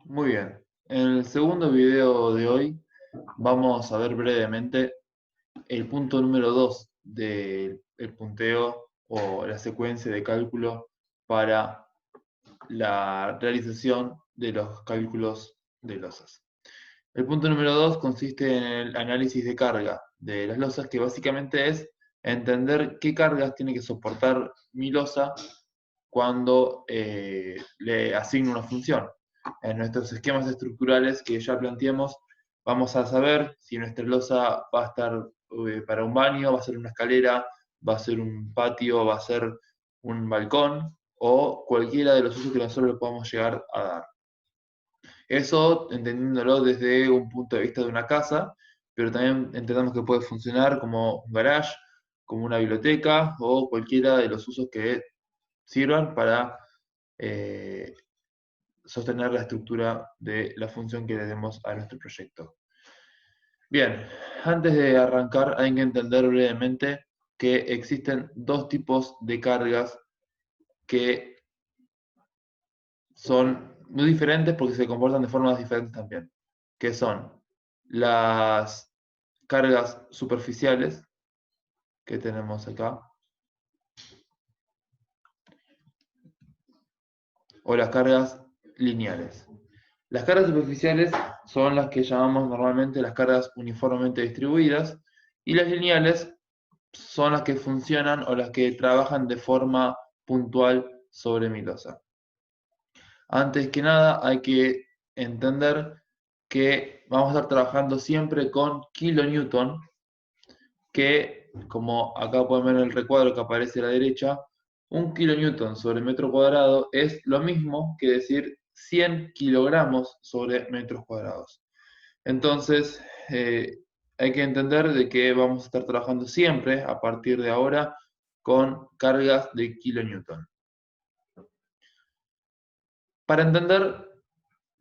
Muy bien. En el segundo video de hoy vamos a ver brevemente el punto número 2 del punteo o la secuencia de cálculo para la realización de los cálculos de losas. El punto número 2 consiste en el análisis de carga de las losas, que básicamente es entender qué cargas tiene que soportar mi losa cuando le asigno una función. En nuestros esquemas estructurales que ya planteamos, vamos a saber si nuestra losa va a estar para un baño, va a ser una escalera, va a ser un patio, va a ser un balcón o cualquiera de los usos que nosotros le podamos llegar a dar. Eso entendiéndolo desde un punto de vista de una casa, pero también entendemos que puede funcionar como un garage, como una biblioteca o cualquiera de los usos que sirvan para eh, sostener la estructura de la función que le demos a nuestro proyecto. Bien, antes de arrancar hay que entender brevemente que existen dos tipos de cargas que son muy diferentes porque se comportan de formas diferentes también, que son las cargas superficiales que tenemos acá o las cargas lineales. Las cargas superficiales son las que llamamos normalmente las cargas uniformemente distribuidas y las lineales son las que funcionan o las que trabajan de forma puntual sobre mi losa. Antes que nada hay que entender que vamos a estar trabajando siempre con kilonewton, que como acá pueden ver en el recuadro que aparece a la derecha, un kilonewton sobre metro cuadrado es lo mismo que decir 100 kilogramos sobre metros cuadrados. Entonces, hay que entender de que vamos a estar trabajando siempre, a partir de ahora, con cargas de kilonewton. Para entender,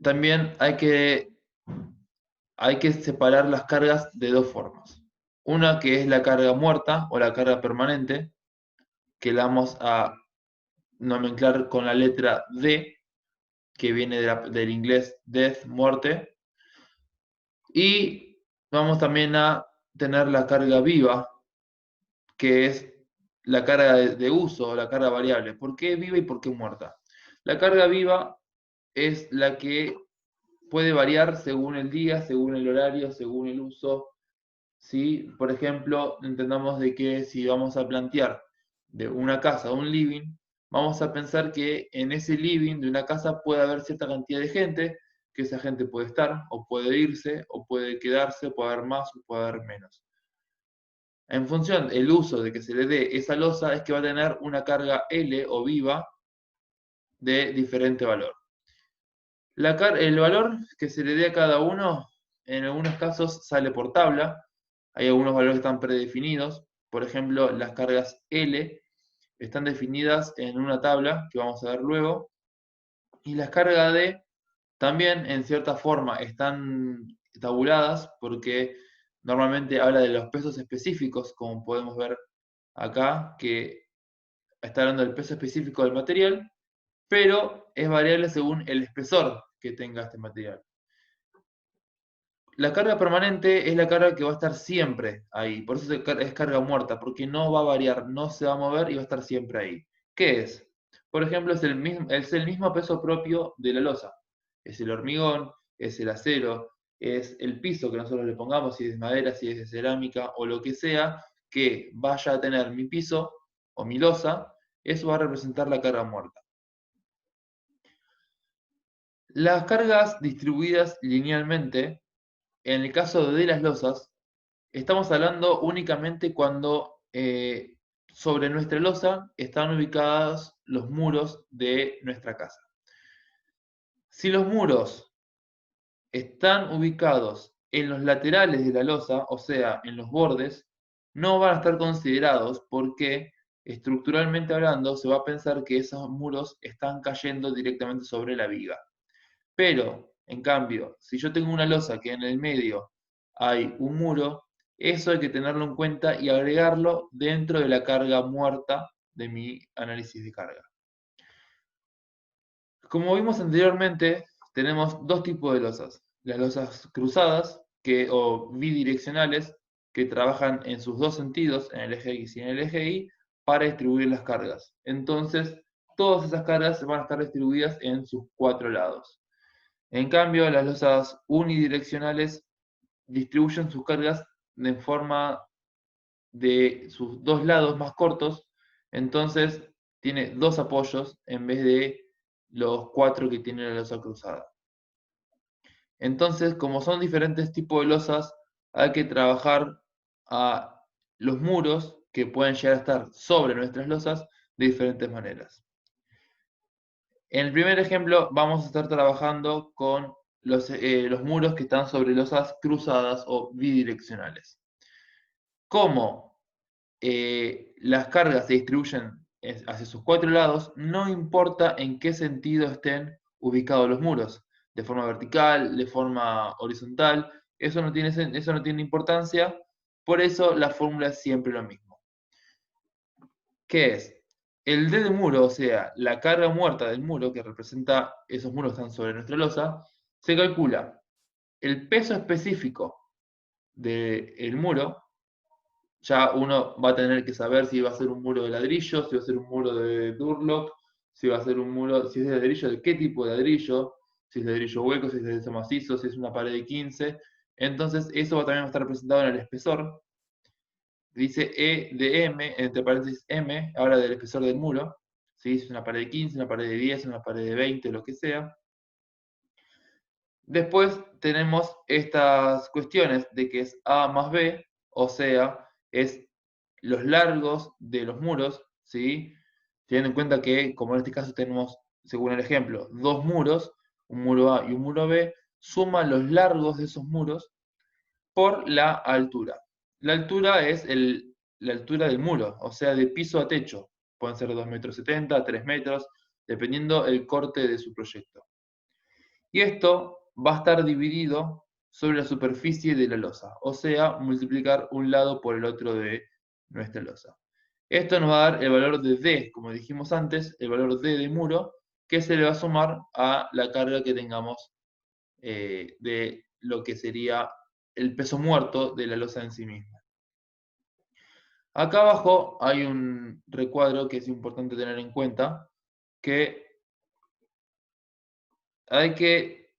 también hay que separar las cargas de dos formas. Una que es la carga muerta o la carga permanente, que la vamos a nomenclar con la letra D, que viene del inglés death, muerte. Y vamos también a tener la carga viva, que es la carga de uso, la carga variable. ¿Por qué viva y por qué muerta? La carga viva es la que puede variar según el día, según el horario, según el uso. ¿Sí? Por ejemplo, entendamos de que si vamos a plantear de una casa un living, vamos a pensar que en ese living de una casa puede haber cierta cantidad de gente, que esa gente puede estar, o puede irse, o puede quedarse, puede haber más o puede haber menos. En función del uso de que se le dé esa losa, es que va a tener una carga L o viva de diferente valor. El valor que se le dé a cada uno, en algunos casos sale por tabla. Hay algunos valores que están predefinidos. Por ejemplo, las cargas L están definidas en una tabla que vamos a ver luego. Y las cargas D también, en cierta forma, están tabuladas porque normalmente habla de los pesos específicos, como podemos ver acá, que está hablando del peso específico del material, pero es variable según el espesor que tenga este material. La carga permanente es la carga que va a estar siempre ahí, por eso es carga muerta, porque no va a variar, no se va a mover y va a estar siempre ahí. ¿Qué es? Por ejemplo, es el mismo peso propio de la losa. Es el hormigón, es el acero, es el piso que nosotros le pongamos, si es de madera, si es de cerámica o lo que sea, que vaya a tener mi piso o mi losa, eso va a representar la carga muerta. Las cargas distribuidas linealmente, en el caso de las losas, estamos hablando únicamente cuando sobre nuestra losa están ubicados los muros de nuestra casa. Si los muros están ubicados en los laterales de la losa, o sea, en los bordes, no van a estar considerados porque estructuralmente hablando se va a pensar que esos muros están cayendo directamente sobre la viga. Pero, en cambio, si yo tengo una losa que en el medio hay un muro, eso hay que tenerlo en cuenta y agregarlo dentro de la carga muerta de mi análisis de carga. Como vimos anteriormente, tenemos dos tipos de losas. Las losas cruzadas o bidireccionales, que trabajan en sus dos sentidos, en el eje X y en el eje Y, para distribuir las cargas. Entonces, todas esas cargas van a estar distribuidas en sus cuatro lados. En cambio, las losas unidireccionales distribuyen sus cargas de forma de sus dos lados más cortos, entonces tiene dos apoyos en vez de los cuatro que tiene la losa cruzada. Entonces, como son diferentes tipos de losas, hay que trabajar a los muros que pueden llegar a estar sobre nuestras losas de diferentes maneras. En el primer ejemplo vamos a estar trabajando con los muros que están sobre losas cruzadas o bidireccionales. Como las cargas se distribuyen hacia sus cuatro lados, no importa en qué sentido estén ubicados los muros, de forma vertical, de forma horizontal, eso no tiene importancia, por eso la fórmula es siempre lo mismo. ¿Qué es? El D de muro, o sea, la carga muerta del muro, que representa esos muros que están sobre nuestra losa, se calcula el peso específico del muro. Ya uno va a tener que saber si va a ser un muro de ladrillo, si va a ser un muro de Durlock, si va a ser un muro, si es de ladrillo, de qué tipo de ladrillo, si es de ladrillo hueco, si es de ladrillo macizo, si es una pared de 15. Entonces, eso también va a estar representado en el espesor. Dice E de M, entre paréntesis M, habla del espesor del muro. Si es una pared de 15, una pared de 10, una pared de 20, lo que sea. Después tenemos estas cuestiones de que es A más B, o sea, es los largos de los muros, ¿sí? Teniendo en cuenta que, como en este caso tenemos, según el ejemplo, dos muros, un muro A y un muro B, suma los largos de esos muros por la altura. La altura es la altura del muro, o sea, de piso a techo. Pueden ser 2,70 m, 3 metros, dependiendo el corte de su proyecto. Y esto va a estar dividido sobre la superficie de la losa, o sea, multiplicar un lado por el otro de nuestra losa. Esto nos va a dar el valor de D, como dijimos antes, el valor D de muro, que se le va a sumar a la carga que tengamos de lo que sería el peso muerto de la losa en sí misma. Acá abajo hay un recuadro que es importante tener en cuenta, que hay que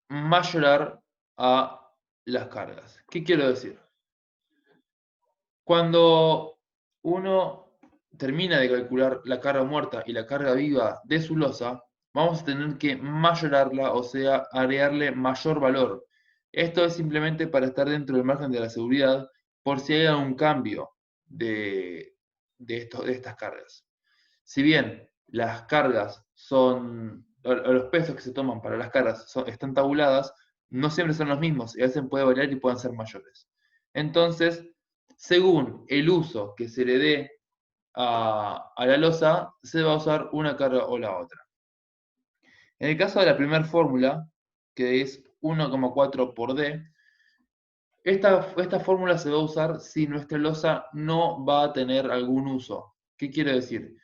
mayorar a las cargas. ¿Qué quiero decir? Cuando uno termina de calcular la carga muerta y la carga viva de su losa, vamos a tener que mayorarla, o sea, agregarle mayor valor. Esto es simplemente para estar dentro del margen de la seguridad por si hay algún cambio de estas cargas. Si bien las cargas son, o los pesos que se toman para las cargas están tabuladas, no siempre son los mismos y a veces puede variar y pueden ser mayores. Entonces, según el uso que se le dé a la losa, se va a usar una carga o la otra. En el caso de la primera fórmula, que es 1,4 por D, esta fórmula se va a usar si nuestra losa no va a tener algún uso. ¿Qué quiere decir?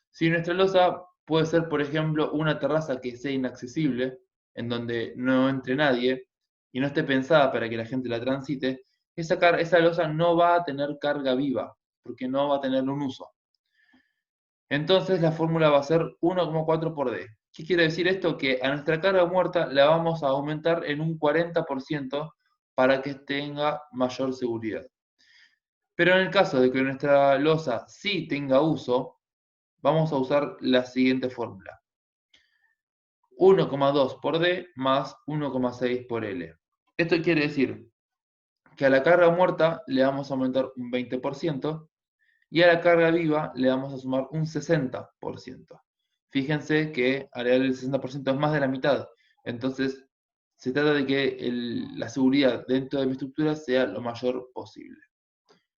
Si nuestra losa puede ser, por ejemplo, una terraza que sea inaccesible, en donde no entre nadie y no esté pensada para que la gente la transite, esa losa no va a tener carga viva, porque no va a tener un uso. Entonces la fórmula va a ser 1,4 por D. ¿Qué quiere decir esto? Que a nuestra carga muerta la vamos a aumentar en un 40% para que tenga mayor seguridad. Pero en el caso de que nuestra losa sí tenga uso, vamos a usar la siguiente fórmula. 1,2 por D más 1,6 por L. Esto quiere decir que a la carga muerta le vamos a aumentar un 20% y a la carga viva le vamos a sumar un 60%. Fíjense que agregar el 60% es más de la mitad. Entonces, se trata de que la seguridad dentro de mi estructura sea lo mayor posible.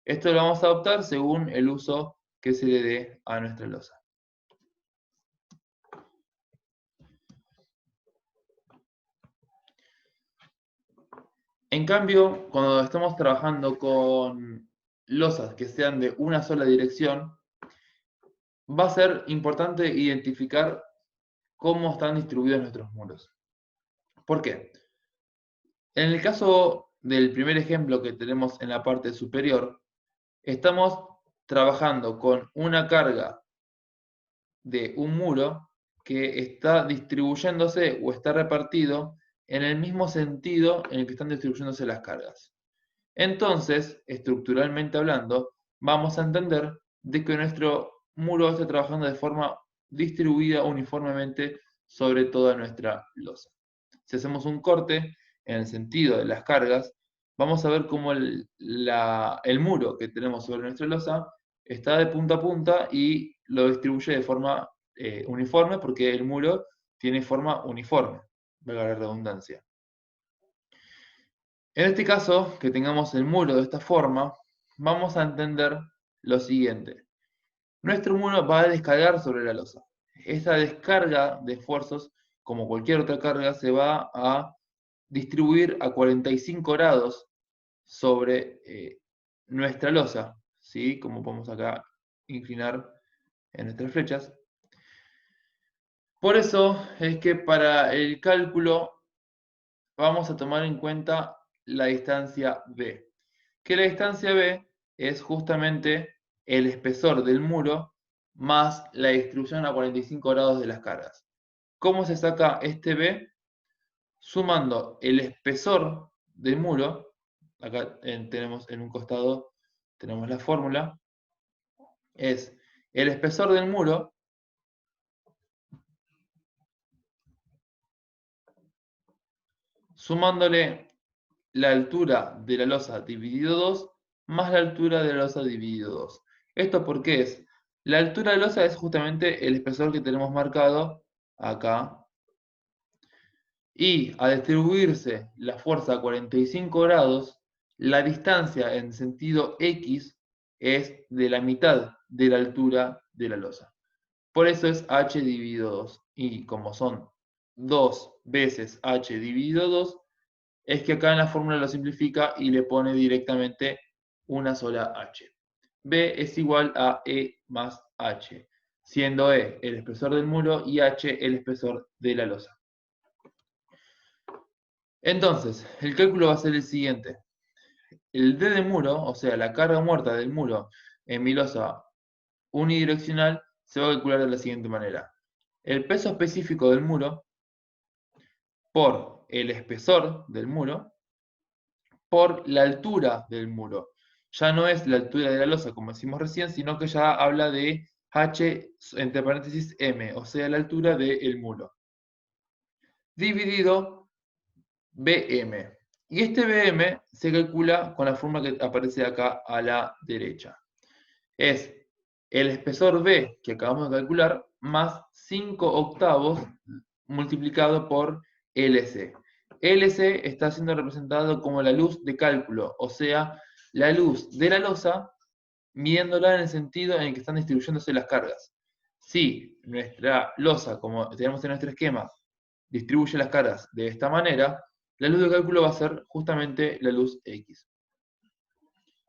Esto lo vamos a adoptar según el uso que se le dé a nuestra losa. En cambio, cuando estamos trabajando con losas que sean de una sola dirección, va a ser importante identificar cómo están distribuidos nuestros muros. ¿Por qué? En el caso del primer ejemplo que tenemos en la parte superior, estamos trabajando con una carga de un muro que está distribuyéndose o está repartido en el mismo sentido en el que están distribuyéndose las cargas. Entonces, estructuralmente hablando, vamos a entender de que nuestro muro está trabajando de forma distribuida uniformemente sobre toda nuestra losa. Si hacemos un corte en el sentido de las cargas, vamos a ver cómo el muro que tenemos sobre nuestra losa está de punta a punta y lo distribuye de forma uniforme porque el muro tiene forma uniforme, valga la redundancia. En este caso, que tengamos el muro de esta forma, vamos a entender lo siguiente. Nuestro muro va a descargar sobre la losa. Esta descarga de esfuerzos, como cualquier otra carga, se va a distribuir a 45 grados sobre nuestra losa, ¿sí? Como podemos acá inclinar en nuestras flechas. Por eso es que para el cálculo vamos a tomar en cuenta la distancia B, que la distancia B es justamente el espesor del muro más la distribución a 45 grados de las cargas. ¿Cómo se saca este B? Sumando el espesor del muro, acá tenemos en un costado, tenemos la fórmula, es el espesor del muro sumándole la altura de la losa dividido 2 más la altura de la losa dividido 2. ¿Esto por qué es? La altura de la losa es justamente el espesor que tenemos marcado acá. Y al distribuirse la fuerza a 45 grados, la distancia en sentido X es de la mitad de la altura de la losa. Por eso es h dividido 2. Y como son 2 veces h dividido 2, es que acá en la fórmula lo simplifica y le pone directamente una sola h. B es igual a E más h, siendo E el espesor del muro y h el espesor de la losa. Entonces, el cálculo va a ser el siguiente. El D de muro, o sea, la carga muerta del muro en mi losa unidireccional, se va a calcular de la siguiente manera. El peso específico del muro por el espesor del muro por la altura del muro. Ya no es la altura de la losa, como decimos recién, sino que ya habla de h entre paréntesis m, o sea, la altura del muro. Dividido bm. Y este bm se calcula con la fórmula que aparece acá a la derecha. Es el espesor B que acabamos de calcular más 5 octavos multiplicado por LC. LC está siendo representado como la luz de cálculo, o sea, la luz de la losa midiéndola en el sentido en el que están distribuyéndose las cargas. Si nuestra losa, como tenemos en nuestro esquema, distribuye las cargas de esta manera, la luz de cálculo va a ser justamente la luz X.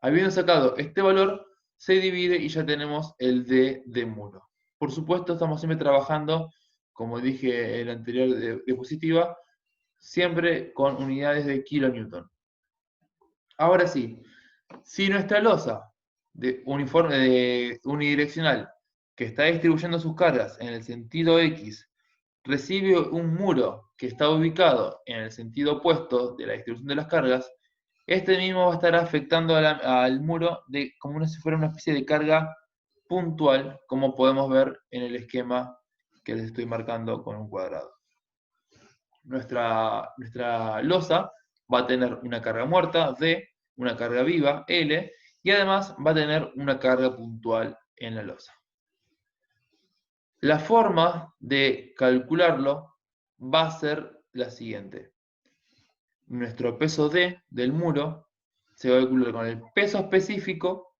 Habiendo sacado este valor, se divide y ya tenemos el D de muro. Por supuesto, estamos siempre trabajando, como dije en la anterior diapositiva, siempre con unidades de kilonewton. Ahora sí, si nuestra losa unidireccional que está distribuyendo sus cargas en el sentido X recibe un muro que está ubicado en el sentido opuesto de la distribución de las cargas, este mismo va a estar afectando al muro como si fuera una especie de carga puntual, como podemos ver en el esquema que les estoy marcando con un cuadrado. Nuestra losa va a tener una carga muerta, D, una carga viva, L, y además va a tener una carga puntual en la losa. La forma de calcularlo va a ser la siguiente. Nuestro peso D del muro se va a calcular con el peso específico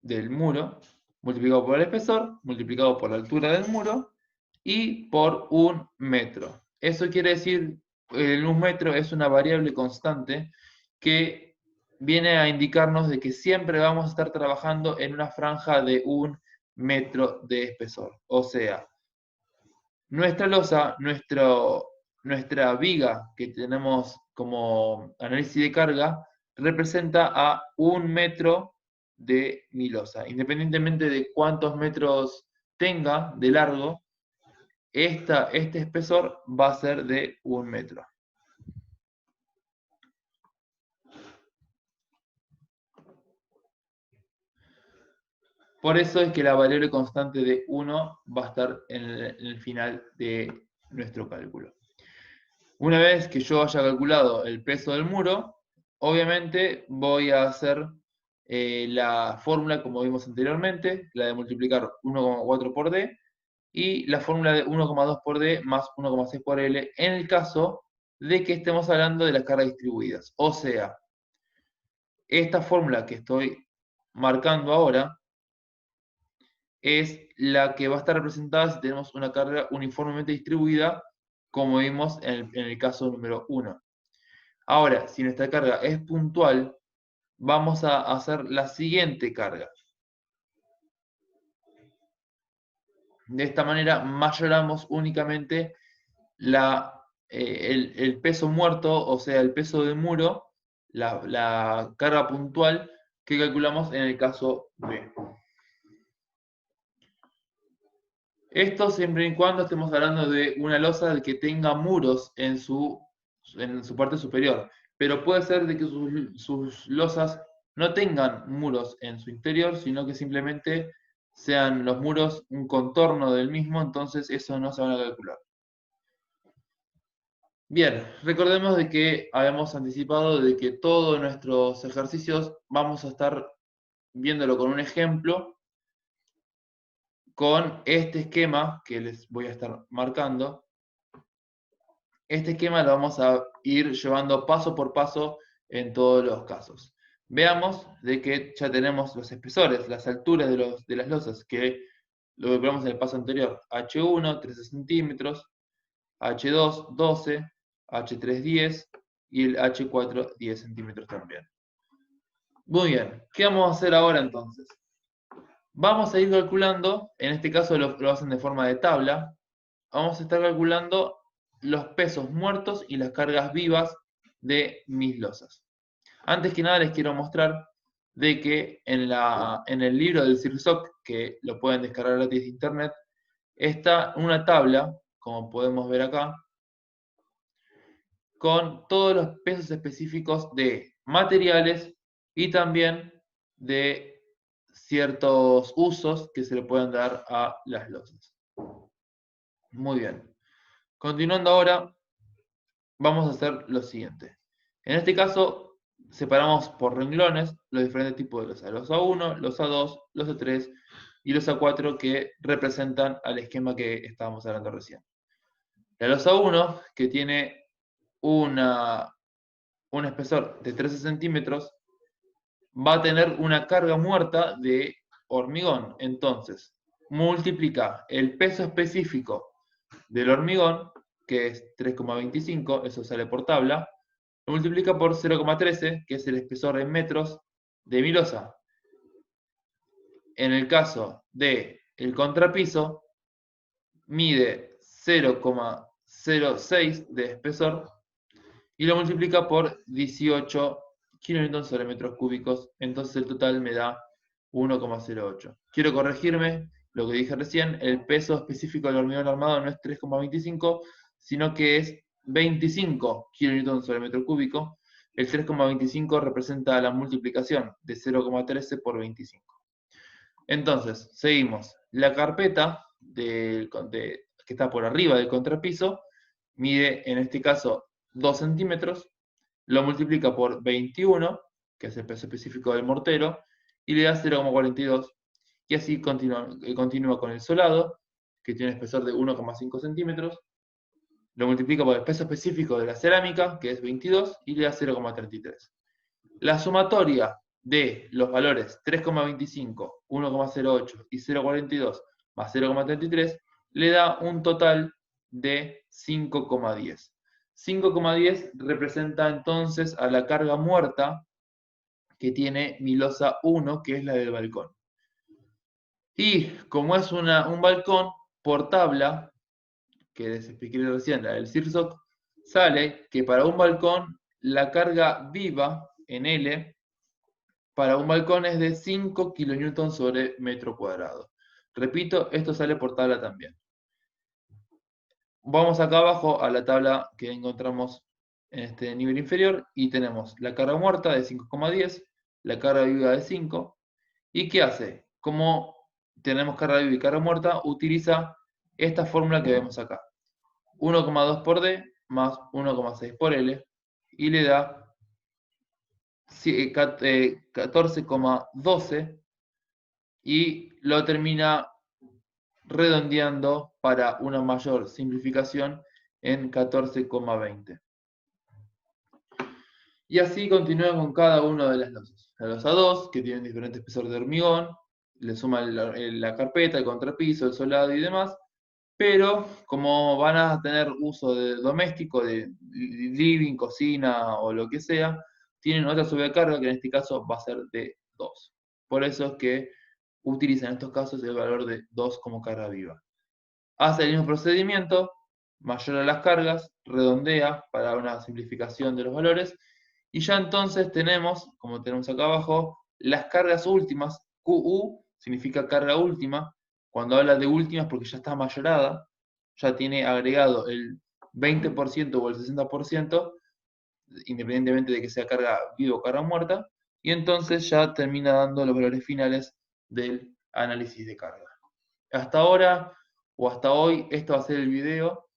del muro multiplicado por el espesor, multiplicado por la altura del muro y por 1 metro. Eso quiere decir, el 1 metro es una variable constante que viene a indicarnos de que siempre vamos a estar trabajando en una franja de 1 metro de espesor. O sea, nuestra losa, nuestro nuestra viga que tenemos como análisis de carga representa a 1 metro de mi losa. Independientemente de cuántos metros tenga de largo, este espesor va a ser de 1 metro. Por eso es que la variable constante de 1 va a estar en el final de nuestro cálculo. Una vez que yo haya calculado el peso del muro, obviamente voy a hacer la fórmula como vimos anteriormente, la de multiplicar 1,4 por D, y la fórmula de 1,2 por D más 1,6 por L, en el caso de que estemos hablando de las cargas distribuidas. O sea, esta fórmula que estoy marcando ahora es la que va a estar representada si tenemos una carga uniformemente distribuida, como vimos en el caso número 1. Ahora, si nuestra carga es puntual, vamos a hacer la siguiente carga. De esta manera mayoramos únicamente el peso muerto, o sea, el peso del muro, la carga puntual que calculamos en el caso B. Esto siempre y cuando estemos hablando de una losa que tenga muros en su parte superior, pero puede ser de que sus losas no tengan muros en su interior, sino que simplemente sean los muros un contorno del mismo, entonces eso no se van a calcular. Bien, recordemos de que habíamos anticipado de que todos nuestros ejercicios vamos a estar viéndolo con un ejemplo, con este esquema que les voy a estar marcando. Este esquema lo vamos a ir llevando paso por paso en todos los casos. Veamos de que ya tenemos los espesores, las alturas de las losas, que lo calculamos en el paso anterior. H1, 13 centímetros, H2, 12, H3, 10 y el H4, 10 centímetros también. Muy bien, ¿qué vamos a hacer ahora entonces? Vamos a ir calculando, en este caso lo hacen de forma de tabla, vamos a estar calculando los pesos muertos y las cargas vivas de mis losas. Antes que nada les quiero mostrar de que en el libro del CIRSOC, que lo pueden descargar gratis de internet, está una tabla, como podemos ver acá, con todos los pesos específicos de materiales y también de ciertos usos que se le pueden dar a las losas. Muy bien. Continuando ahora, vamos a hacer lo siguiente. En este caso, separamos por renglones los diferentes tipos de losa. Los A1, los A2, los A3 y los A4 que representan al esquema que estábamos hablando recién. La losa 1, que tiene un espesor de 13 centímetros, va a tener una carga muerta de hormigón. Entonces, multiplica el peso específico del hormigón, que es 3,25, eso sale por tabla, lo multiplica por 0,13, que es el espesor en metros de mi losa. En el caso del contrapiso, mide 0,06 de espesor y lo multiplica por 18 kilonewtons sobre metros cúbicos, entonces el total me da 1,08. Quiero corregirme lo que dije recién, el peso específico del hormigón armado no es 3,25, sino que es 25 kilonewtons sobre metro cúbico. El 3,25 representa la multiplicación de 0,13 por 25. Entonces, seguimos. La carpeta que está por arriba del contrapiso mide, en este caso, 2 centímetros, lo multiplica por 21, que es el peso específico del mortero, y le da 0,42. Y así continúa con el solado, que tiene un espesor de 1,5 centímetros, lo multiplica por el peso específico de la cerámica, que es 22, y le da 0,33. La sumatoria de los valores 3,25, 1,08 y 0,42 más 0,33 le da un total de 5,10. 5,10 representa entonces a la carga muerta que tiene mi losa 1, que es la del balcón. Y como es un balcón por tabla, que les expliqué recién, la del CIRSOC, sale que para un balcón la carga viva en L para un balcón es de 5 kN sobre metro cuadrado. Repito, esto sale por tabla también. Vamos acá abajo a la tabla que encontramos en este nivel inferior y tenemos la carga muerta de 5,10, la carga viva de 5. ¿Y qué hace? Como tenemos carga viva y carga muerta, utiliza esta fórmula que vemos acá. 1,2 por D más 1,6 por L y le da 14,12 y lo termina redondeando para una mayor simplificación en 14,20. Y así continúa con cada una de las losas. La losa 2, que tienen diferente espesor de hormigón, le suma la carpeta, el contrapiso, el solado y demás, pero como van a tener uso de doméstico, de living, cocina o lo que sea, tienen otra sobrecarga que en este caso va a ser de 2. Por eso es que utilizan en estos casos el valor de 2 como carga viva. Hace el mismo procedimiento, mayora las cargas, redondea para una simplificación de los valores, y ya entonces tenemos, como tenemos acá abajo, las cargas últimas. QU significa carga última. Cuando habla de últimas porque ya está mayorada, ya tiene agregado el 20% o el 60%, independientemente de que sea carga viva o carga muerta, y entonces ya termina dando los valores finales del análisis de carga. Hasta ahora o hasta hoy, esto va a ser el video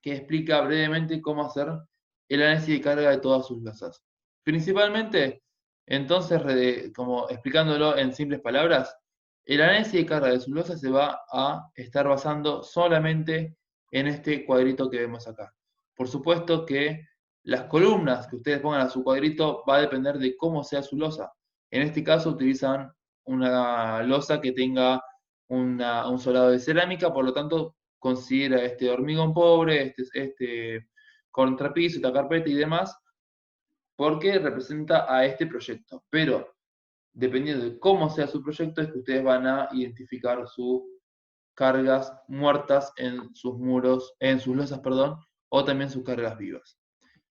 que explica brevemente cómo hacer el análisis de carga de todas sus losas. Principalmente, entonces, como explicándolo en simples palabras, el análisis de carga de sus losas se va a estar basando solamente en este cuadrito que vemos acá. Por supuesto que las columnas que ustedes pongan a su cuadrito va a depender de cómo sea su losa. En este caso utilizan una losa que tenga un solado de cerámica, por lo tanto considera este hormigón pobre, este contrapiso, esta carpeta y demás, porque representa a este proyecto. Pero dependiendo de cómo sea su proyecto, es que ustedes van a identificar sus cargas muertas en sus muros, en sus losas, perdón, o también sus cargas vivas.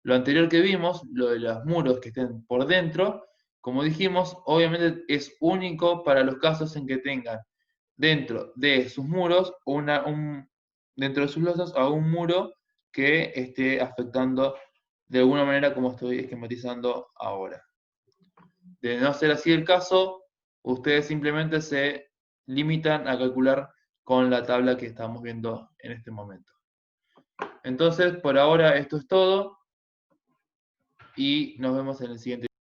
Lo anterior que vimos, lo de los muros que estén por dentro, como dijimos, obviamente es único para los casos en que tengan dentro de sus muros, dentro de sus losas, a un muro que esté afectando de alguna manera como estoy esquematizando ahora. De no ser así el caso, ustedes simplemente se limitan a calcular con la tabla que estamos viendo en este momento. Entonces, por ahora esto es todo y nos vemos en el siguiente video.